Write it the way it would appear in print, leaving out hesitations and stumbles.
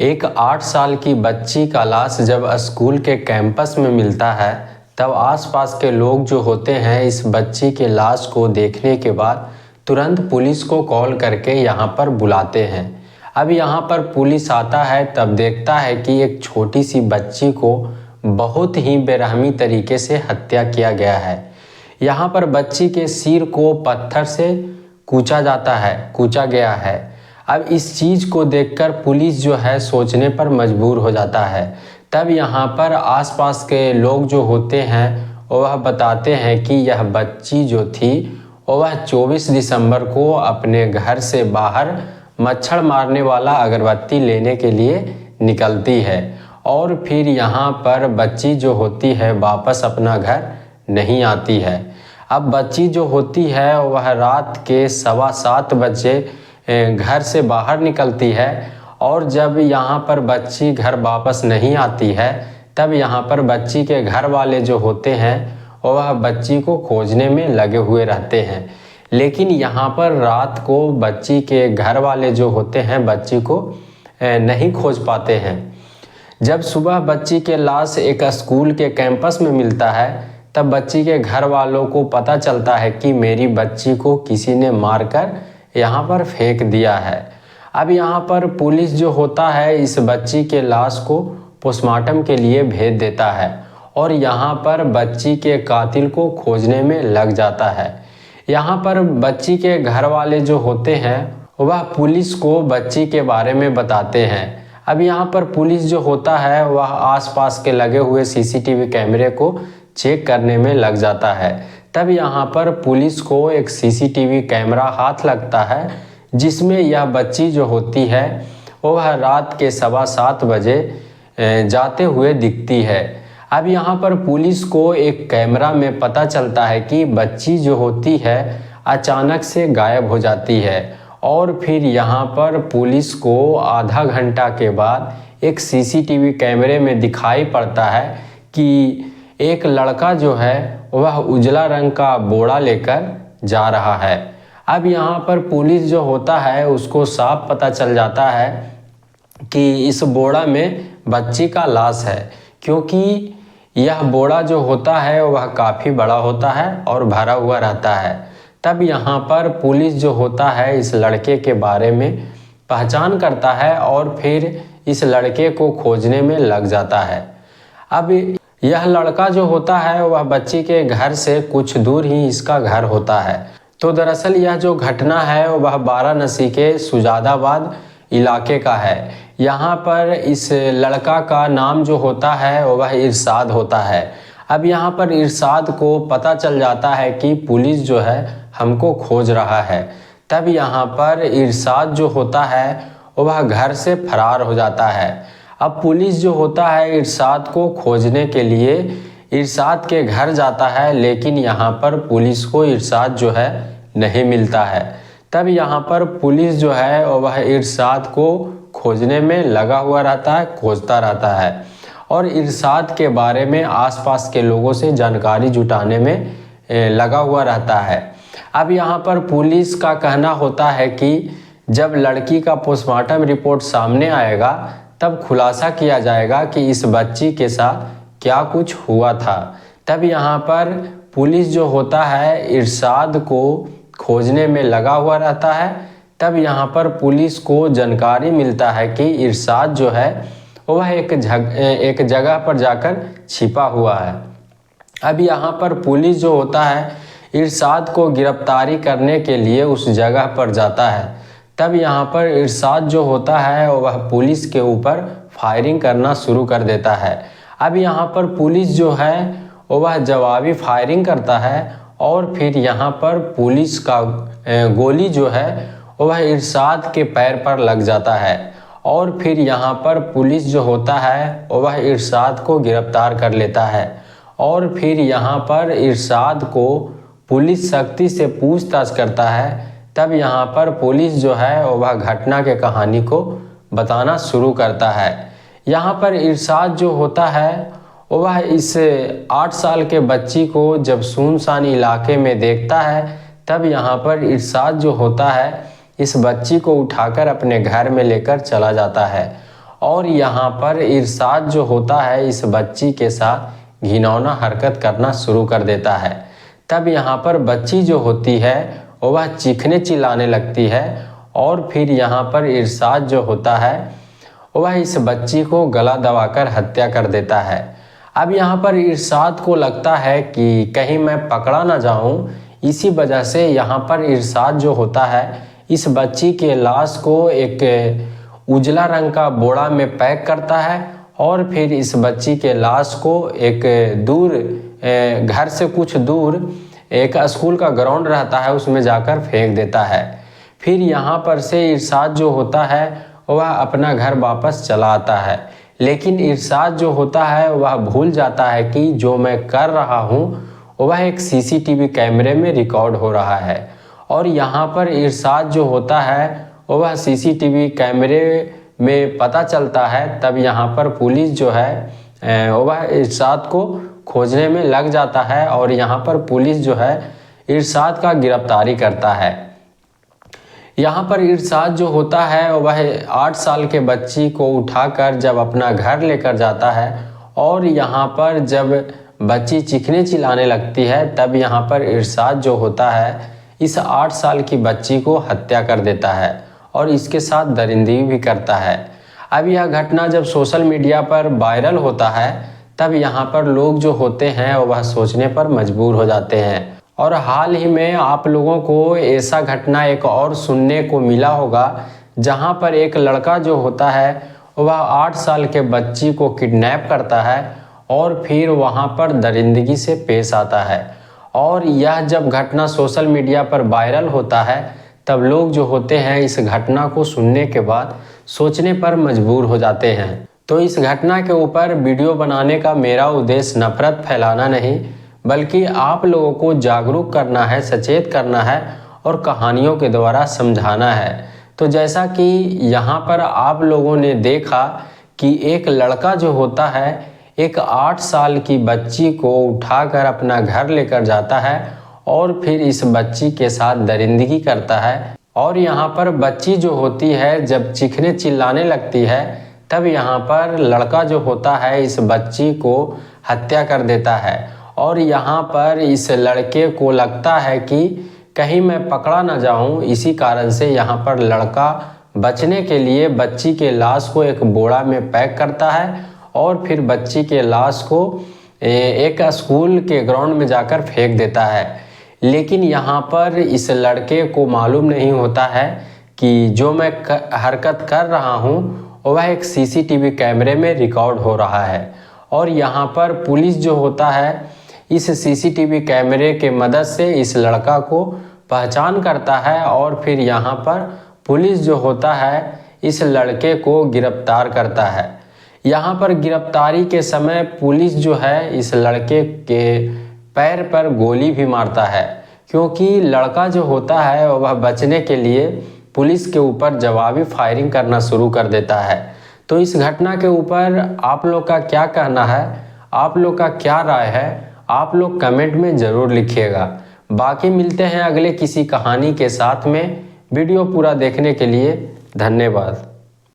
एक 8 साल की बच्ची का लाश जब स्कूल के कैंपस में मिलता है तब आसपास के लोग जो होते हैं इस बच्ची के लाश को देखने के बाद तुरंत पुलिस को कॉल करके यहाँ पर बुलाते हैं। अब यहाँ पर पुलिस आता है तब देखता है कि एक छोटी सी बच्ची को बहुत ही बेरहमी तरीके से हत्या किया गया है। यहाँ पर बच्ची के सिर को पत्थर से कूचा गया है। अब इस चीज़ को देखकर पुलिस जो है सोचने पर मजबूर हो जाता है। तब यहाँ पर आसपास के लोग जो होते हैं वह बताते हैं कि यह बच्ची जो थी वह 24 दिसंबर को अपने घर से बाहर मच्छर मारने वाला अगरबत्ती लेने के लिए निकलती है और फिर यहाँ पर बच्ची जो होती है वापस अपना घर नहीं आती है। अब बच्ची जो होती है वह रात के 7:15 बजे घर से बाहर निकलती है और जब यहाँ पर बच्ची घर वापस नहीं आती है तब यहाँ पर बच्ची के घर वाले जो होते हैं वह बच्ची को खोजने में लगे हुए रहते हैं। लेकिन यहाँ पर रात को बच्ची के घर वाले जो होते हैं बच्ची को नहीं खोज पाते हैं। जब सुबह बच्ची के लाश एक स्कूल के कैंपस में मिलता है तब बच्ची के घर वालों को पता चलता है कि मेरी बच्ची को किसी ने मारकर यहाँ पर फेंक दिया है। अब यहाँ पर पुलिस जो होता है इस बच्ची के लाश को पोस्टमार्टम के लिए भेज देता है और यहाँ पर बच्ची के कातिल को खोजने में लग जाता है। यहाँ पर बच्ची के घर वाले जो होते हैं वह पुलिस को बच्ची के बारे में बताते हैं। अब यहाँ पर पुलिस जो होता है वह आसपास के लगे हुए सीसीटीवी कैमरे को चेक करने में लग जाता है। तब यहाँ पर पुलिस को एक सीसीटीवी कैमरा हाथ लगता है जिसमें यह बच्ची जो होती है वह रात के 7:15 बजे जाते हुए दिखती है। अब यहाँ पर पुलिस को एक कैमरा में पता चलता है कि बच्ची जो होती है अचानक से गायब हो जाती है और फिर यहाँ पर पुलिस को आधा घंटा के बाद एक सीसीटीवी कैमरे में दिखाई पड़ता है कि एक लड़का जो है वह उजला रंग का बोरा लेकर जा रहा है। अब यहाँ पर पुलिस जो होता है उसको साफ पता चल जाता है कि इस बोरा में बच्ची का लाश है, क्योंकि यह बोरा जो होता है वह काफ़ी बड़ा होता है और भरा हुआ रहता है। तब यहाँ पर पुलिस जो होता है इस लड़के के बारे में पहचान करता है और फिर इस लड़के को खोजने में लग जाता है। अब यह लड़का जो होता है वह बच्ची के घर से कुछ दूर ही इसका घर होता है। तो दरअसल यह जो घटना है वह वाराणसी के सुजादाबाद इलाके का है। यहाँ पर इस लड़का का नाम जो होता है वह इरशाद होता है। अब यहाँ पर इरशाद को पता चल जाता है कि पुलिस जो है हमको खोज रहा है। तब यहाँ पर इरशाद जो होता है वह घर से फरार हो जाता है। अब पुलिस जो होता है इरशाद को खोजने के लिए इरशाद के घर जाता है, लेकिन यहाँ पर पुलिस को इरशाद जो है नहीं मिलता है। तब यहाँ पर पुलिस जो है वह इरशाद को खोजने में लगा हुआ रहता है, खोजता रहता है और इरशाद के बारे में आसपास के लोगों से जानकारी जुटाने में लगा हुआ रहता है। अब यहाँ पर पुलिस का कहना होता है कि जब लड़की का पोस्टमार्टम रिपोर्ट सामने आएगा तब खुलासा किया जाएगा कि इस बच्ची के साथ क्या कुछ हुआ था। तब यहाँ पर पुलिस जो होता है इरशाद को खोजने में लगा हुआ रहता है। तब यहाँ पर पुलिस को जानकारी मिलता है कि इरशाद जो है वह एक जगह पर जाकर छिपा हुआ है। अब यहाँ पर पुलिस जो होता है इरशाद को गिरफ्तारी करने के लिए उस जगह पर जाता है। तब यहाँ पर इरशाद जो होता है वह पुलिस के ऊपर फायरिंग करना शुरू कर देता है। अब यहाँ पर पुलिस जो है वह जवाबी फायरिंग करता है और फिर यहाँ पर पुलिस का गोली जो है वह इरशाद के पैर पर लग जाता है और फिर यहाँ पर पुलिस जो होता है वह इरशाद को गिरफ्तार कर लेता है और फिर यहाँ पर इरशाद को पुलिस सख्ती से पूछताछ करता है। तब यहाँ पर पुलिस जो है वह घटना के कहानी को बताना शुरू करता है। यहाँ पर इरशाद जो होता है वह इस 8 साल के बच्ची को जब सुनसान इलाके में देखता है तब यहाँ पर इरशाद जो होता है इस बच्ची को उठाकर अपने घर में लेकर चला जाता है और यहाँ पर इरशाद जो होता है इस बच्ची के साथ घिनौना हरकत करना शुरू कर देता है। तब यहाँ पर बच्ची जो होती है वह चीखने चिल्लाने लगती है और फिर यहाँ पर इरशाद जो होता है वह इस बच्ची को गला दबाकर हत्या कर देता है। अब यहाँ पर इरशाद को लगता है कि कहीं मैं पकड़ा ना जाऊं, इसी वजह से यहाँ पर इरशाद जो होता है इस बच्ची के लाश को एक उजला रंग का बोरा में पैक करता है और फिर इस बच्ची के लाश को एक दूर घर से कुछ दूर एक स्कूल का ग्राउंड रहता है उसमें जाकर फेंक देता है। फिर यहाँ पर से इरशाद जो होता है वह अपना घर वापस चला आता है, लेकिन इरशाद जो होता है वह भूल जाता है कि जो मैं कर रहा हूँ वह एक सीसीटीवी कैमरे में रिकॉर्ड हो रहा है। और यहाँ पर इरशाद जो होता है वह सीसीटीवी कैमरे में पता चलता है। तब यहाँ पर पुलिस जो है वह इरशाद को खोजने में लग जाता है और यहाँ पर पुलिस जो है इरशाद का गिरफ्तारी करता है। यहाँ पर इरशाद जो होता है वह 8 साल के बच्ची को उठाकर जब अपना घर लेकर जाता है और यहाँ पर जब बच्ची चीखने चिल्लाने लगती है तब यहाँ पर इरशाद जो होता है इस 8 साल की बच्ची को हत्या कर देता है और इसके साथ दरिंदगी भी करता है। अब यह घटना जब सोशल मीडिया पर वायरल होता है तब यहाँ पर लोग जो होते हैं वह सोचने पर मजबूर हो जाते हैं। और हाल ही में आप लोगों को ऐसा घटना एक और सुनने को मिला होगा जहाँ पर एक लड़का जो होता है वह 8 साल के बच्ची को किडनैप करता है और फिर वहाँ पर दरिंदगी से पेश आता है। और यह जब घटना सोशल मीडिया पर वायरल होता है तब लोग जो होते हैं इस घटना को सुनने के बाद सोचने पर मजबूर हो जाते हैं। तो इस घटना के ऊपर वीडियो बनाने का मेरा उद्देश्य नफरत फैलाना नहीं बल्कि आप लोगों को जागरूक करना है, सचेत करना है और कहानियों के द्वारा समझाना है। तो जैसा कि यहाँ पर आप लोगों ने देखा कि एक लड़का जो होता है एक 8 साल की बच्ची को उठाकर अपना घर लेकर जाता है और फिर इस बच्ची के साथ दरिंदगी करता है। और यहाँ पर बच्ची जो होती है जब चीखने चिल्लाने लगती है तब यहाँ पर लड़का जो होता है इस बच्ची को हत्या कर देता है। और यहाँ पर इस लड़के को लगता है कि कहीं मैं पकड़ा ना जाऊँ, इसी कारण से यहाँ पर लड़का बचने के लिए बच्ची के लाश को एक बोरा में पैक करता है और फिर बच्ची के लाश को एक स्कूल के ग्राउंड में जाकर फेंक देता है। लेकिन यहाँ पर इस लड़के को मालूम नहीं होता है कि जो मैं हरकत कर रहा हूँ वह एक सीसीटीवी कैमरे में रिकॉर्ड हो रहा है। और यहाँ पर पुलिस जो होता है इस सीसीटीवी कैमरे के मदद से इस लड़का को पहचान करता है और फिर यहाँ पर पुलिस जो होता है इस लड़के को गिरफ्तार करता है। यहाँ पर गिरफ्तारी के समय पुलिस जो है इस लड़के के पैर पर गोली भी मारता है, क्योंकि लड़का जो होता है वह बचने के लिए पुलिस के ऊपर जवाबी फायरिंग करना शुरू कर देता है। तो इस घटना के ऊपर आप लोग का क्या कहना है, आप लोग का क्या राय है, आप लोग कमेंट में ज़रूर लिखिएगा। बाकी मिलते हैं अगले किसी कहानी के साथ में। वीडियो पूरा देखने के लिए धन्यवाद।